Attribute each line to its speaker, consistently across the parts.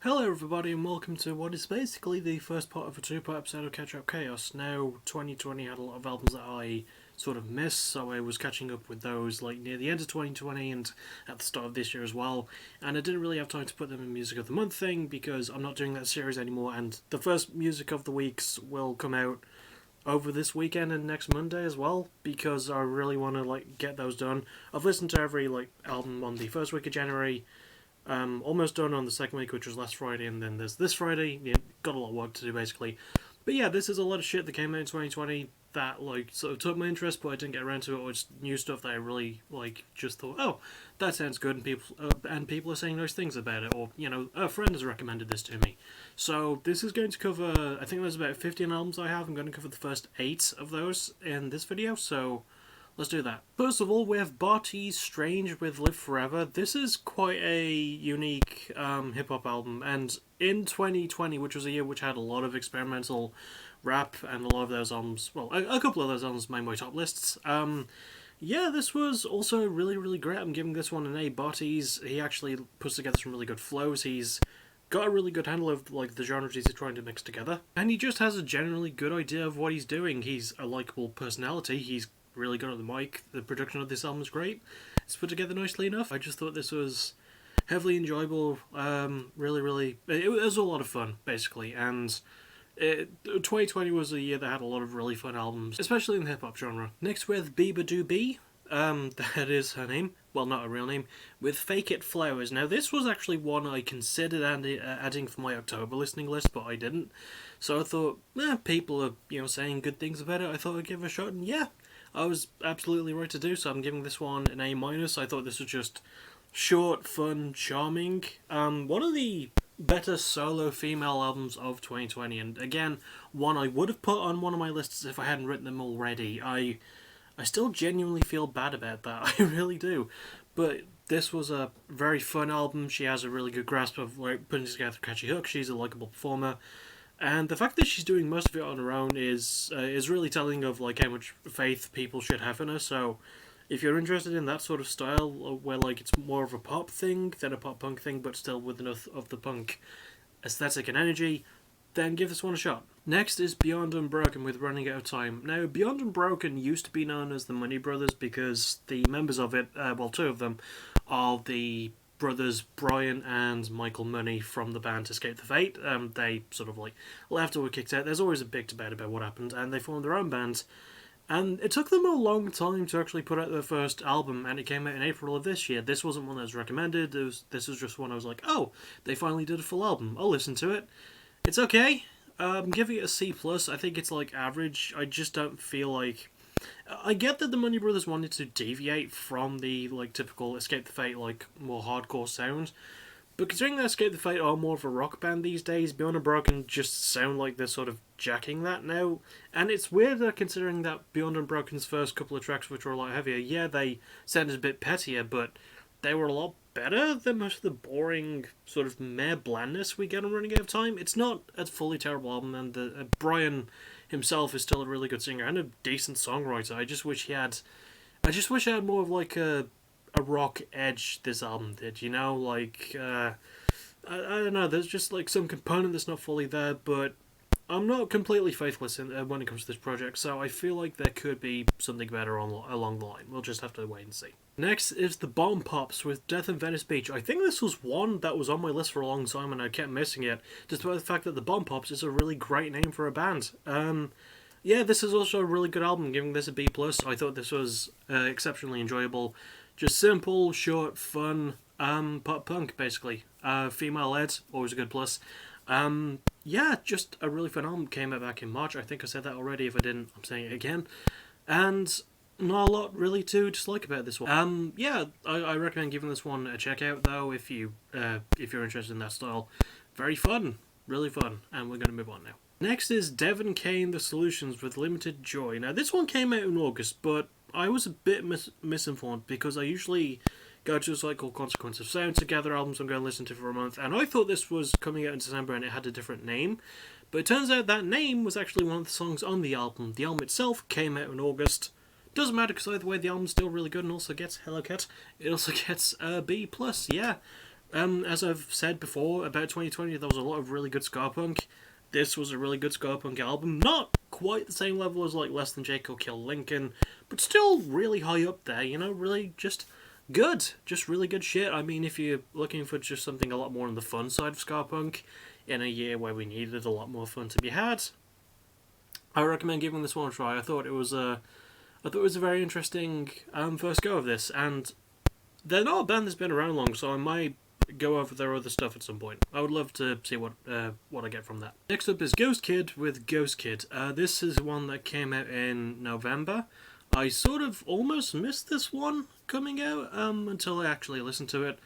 Speaker 1: Hello everybody and welcome to what is basically the first part of a two-part episode of Catch Up Chaos. Now, 2020 had a lot of albums that I sort of missed, so I was catching up with those like near the end of 2020 and at the start of this year as well, and I didn't really have time to put them in Music of the Month thing because I'm not doing that series anymore, and the first Music of the Weeks will come out over this weekend and next Monday as well, because I really want to get those done. I've listened to every album on the first week of January, almost done on the second week, which was last Friday, and then there's this Friday. Yeah, got a lot of work to do basically. But yeah, this is a lot of shit that came out in 2020 that sort of took my interest, but I didn't get around to it. Or it's new stuff that I really just thought, oh, that sounds good, and people are saying nice things about it, or a friend has recommended this to me. So this is going to cover, I think there's about 15 albums I have. I'm going to cover the first 8 of those in this video. So let's do that. First of all, we have Barty's Strange with Live Forever. This is quite a unique hip-hop album, and in 2020, which was a year which had a lot of experimental rap, and a lot of those albums, well, a couple of those albums made my top lists. Yeah, this was also really, really great. I'm giving this one an A. He actually puts together some really good flows. He's got a really good handle of the genres he's trying to mix together, and he just has a generally good idea of what he's doing. He's a likable personality. He's really good at the mic. The production of this album is great. It's put together nicely enough. I just thought this was heavily enjoyable. It was a lot of fun, basically. And 2020 was a year that had a lot of really fun albums, especially in the hip-hop genre. Next with Bieber Do Bee. That is her name. Well, not a real name. With Fake It Flowers. Now, this was actually one I considered adding for my October listening list, but I didn't. So I thought, people are, saying good things about it. I thought I'd give it a shot, and yeah, I was absolutely right to do so. I'm giving this one an A-. I thought this was just short, fun, charming. One of the better solo female albums of 2020, and again, one I would have put on one of my lists if I hadn't written them already. I still genuinely feel bad about that. I really do. But this was a very fun album. She has a really good grasp of putting together a catchy hook. She's a likable performer. And the fact that she's doing most of it on her own is really telling of how much faith people should have in her. So, if you're interested in that sort of style, where it's more of a pop thing than a pop punk thing, but still with enough of the punk aesthetic and energy, then give this one a shot. Next is Beyond Unbroken with Running Out of Time. Now, Beyond Unbroken used to be known as the Money Brothers because the members of it, two of them, are the brothers Brian and Michael Money from the band Escape the Fate. They sort of left or were kicked out. There's always a big debate about what happened, and they formed their own band. And it took them a long time to actually put out their first album, and it came out in April of this year. This wasn't one that was recommended. This was just one I was like, oh, they finally did a full album. I'll listen to it. It's okay. I'm giving it a C+. I think it's average. I just don't feel like... I get that the Money Brothers wanted to deviate from the typical Escape the Fate more hardcore sound, but considering that Escape the Fate are more of a rock band these days, Beyond Unbroken just sound like they're sort of jacking that now. And it's weird considering that Beyond Unbroken's first couple of tracks, which were a lot heavier, yeah, they sounded a bit pettier, but they were a lot better than most of the boring sort of mere blandness we get on Running Out of Time. It's not a fully terrible album, and Brian himself is still a really good singer and a decent songwriter. I just wish I had more of a rock edge this album did, I don't know, there's just some component that's not fully there, but I'm not completely faithless when it comes to this project, so I feel like there could be something better along the line. We'll just have to wait and see. Next is the Bomb Pops with Death in Venice Beach. I think this was one that was on my list for a long time and I kept missing it, despite the fact that the Bomb Pops is a really great name for a band. Yeah, this is also a really good album, giving this a B+. I thought this was exceptionally enjoyable. Just simple, short, fun, pop punk, basically. Female-led, always a good plus. Yeah, just a really fun album. Came out back in March. I think I said that already. If I didn't, I'm saying it again. And not a lot really to dislike about this one. Yeah, I recommend giving this one a check out though if you're interested in that style. Very fun, really fun. And we're going to move on now. Next is Devon Kane, The Solutions with Limited Joy. Now this one came out in August, but I was a bit misinformed because I usually go to a site called Consequence of Sound to gather albums I'm going to listen to for a month, and I thought this was coming out in December and it had a different name, but it turns out that name was actually one of the songs on the album. The album itself came out in August. Doesn't matter because either way the album's still really good, and also gets Hello Cat. It also gets a B+, yeah. As I've said before about 2020, there was a lot of really good ska punk. This was a really good ska punk album. Not quite the same level as like Less Than Jake or Kill Lincoln, but still really high up there. You know, really just good, just really good shit. I mean, if you're looking for just something a lot more on the fun side of ska punk, in a year where we needed a lot more fun to be had, I recommend giving this one a try. I thought it was a very interesting first go of this, and they're not a band that's been around long, so I might go over their other stuff at some point. I would love to see what I get from that. Next up is Ghost Kid with Ghost Kid. This is one that came out in November. I sort of almost missed this one coming out until I actually listened to it.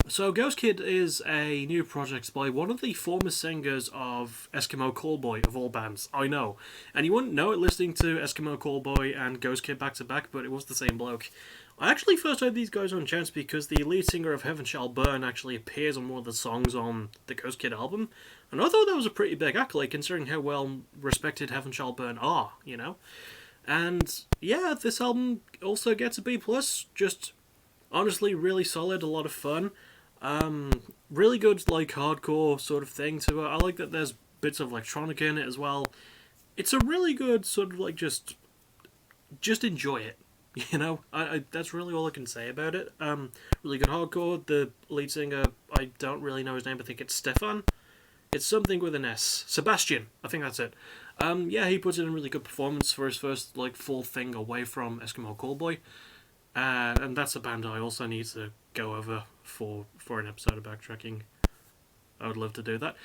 Speaker 1: So Ghost Kid is a new project by one of the former singers of Eskimo Callboy, of all bands. I know. And you wouldn't know it listening to Eskimo Callboy and Ghost Kid back to back, but it was the same bloke. I actually first heard these guys on chance because the lead singer of Heaven Shall Burn actually appears on one of the songs on the Ghost Kid album. And I thought that was a pretty big accolade considering how well respected Heaven Shall Burn are, you know? And yeah, this album also gets a B+, just honestly really solid, a lot of fun. Really good, like, hardcore sort of thing to it. I like that there's bits of electronica in it as well. It's a really good sort of, like, just enjoy it, you know? That's really all I can say about it. Really good hardcore. The lead singer, I don't really know his name, I think it's Stefan. It's something with an S. Sebastian, I think that's it. Yeah, he puts in a really good performance for his first, like, full thing away from Eskimo Callboy. And that's a band I also need to go over for an episode of backtracking. I would love to do that.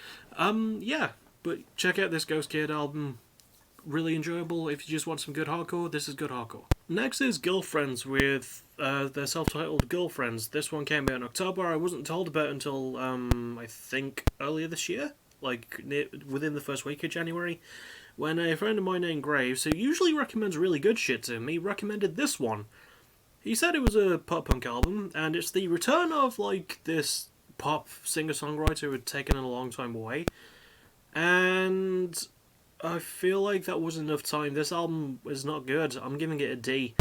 Speaker 1: Yeah, but check out this Ghost Kid album. Really enjoyable. If you just want some good hardcore, this is good hardcore. Next is Girlfriends with their self-titled Girlfriends. This one came out in October. I wasn't told about it until I think earlier this year, like within the first week of January, when a friend of mine named Graves, who usually recommends really good shit to me, recommended this one. He said it was a pop-punk album, and it's the return of, like, this pop singer-songwriter who had taken a long time away. And I feel like that was enough time. This album is not good. I'm giving it a D.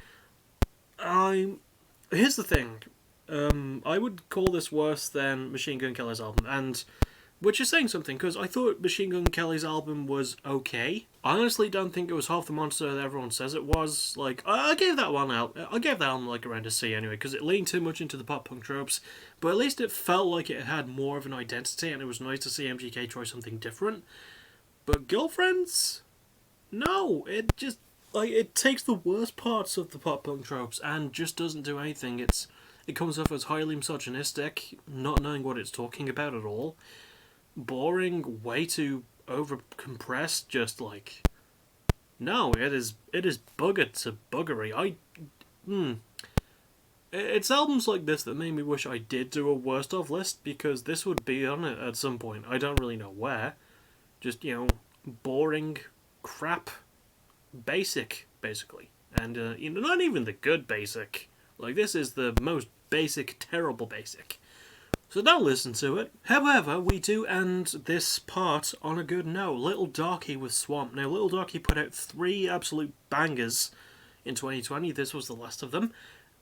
Speaker 1: Here's the thing. I would call this worse than Machine Gun Kelly's album, and which is saying something, because I thought Machine Gun Kelly's album was okay. I honestly don't think it was half the monster that everyone says it was. Like, I gave that one out. I gave that album, like, around a C anyway, because it leaned too much into the pop-punk tropes, but at least it felt like it had more of an identity, and it was nice to see MGK try something different. But Girlfriends? No, it just, like, it takes the worst parts of the pop-punk tropes and just doesn't do anything. It comes off as highly misogynistic, not knowing what it's talking about at all. Boring, way too over compressed, just like no, it is buggered to buggery. It's albums like this that made me wish I did do a worst of list, because this would be on it at some point. I don't really know where. Just, you know, boring crap, basic, basically, and you know, not even the good basic. Like, this is the most basic, terrible basic. So don't listen to it. However, we do end this part on a good note. Little Darky with Swamp. Now, Little Darky put out 3 absolute bangers in 2020. This was the last of them.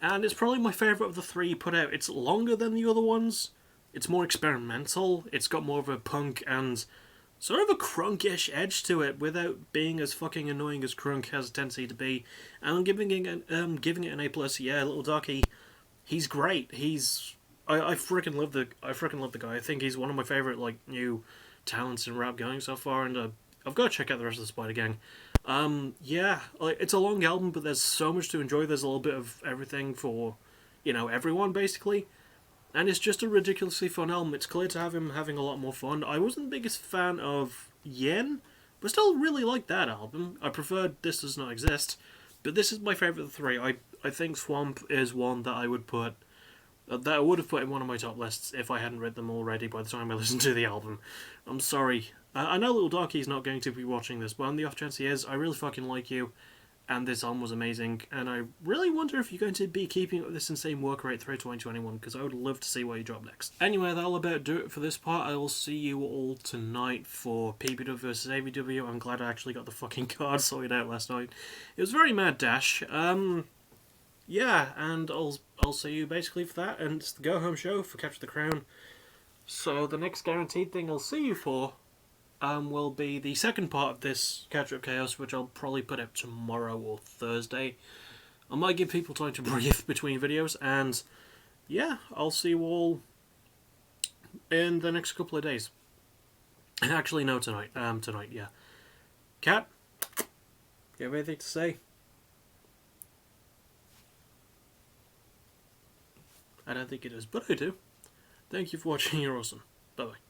Speaker 1: And it's probably my favourite of the 3 put out. It's longer than the other ones. It's more experimental. It's got more of a punk and sort of a crunk-ish edge to it without being as fucking annoying as crunk has a tendency to be. And I'm giving it an A+. Yeah, Little Darky, he's great. I freaking love the guy. I think he's one of my favorite, like, new talents in rap going so far, and I've got to check out the rest of the Spider Gang. Yeah, like, it's a long album, but there's so much to enjoy. There's a little bit of everything for, you know, everyone basically, and it's just a ridiculously fun album. It's clear to have him having a lot more fun. I wasn't the biggest fan of Yen, but still really liked that album. I preferred This Does Not Exist, but this is my favorite of the 3. I think Swamp is one that I would have put in one of my top lists if I hadn't read them already by the time I listened to the album. I'm sorry. I know Little Darky's not going to be watching this, but on the off chance he is, I really fucking like you, and this album was amazing, and I really wonder if you're going to be keeping up this insane work rate through 2021, because I would love to see what you drop next. Anyway, that'll about do it for this part. I will see you all tonight for PPW vs AVW. I'm glad I actually got the fucking card sorted out last night. It was very mad dash. Yeah, and I'll see you basically for that, and it's the go home show for Capture the Crown. So the next guaranteed thing I'll see you for will be the second part of this Catch Up Chaos, which I'll probably put up tomorrow or Thursday. I might give people time to breathe between videos, and yeah, I'll see you all in the next couple of days. Actually, no, tonight. Tonight, yeah. Cat, you have anything to say? I don't think it is, but I do. Thank you for watching. You're awesome. Bye bye.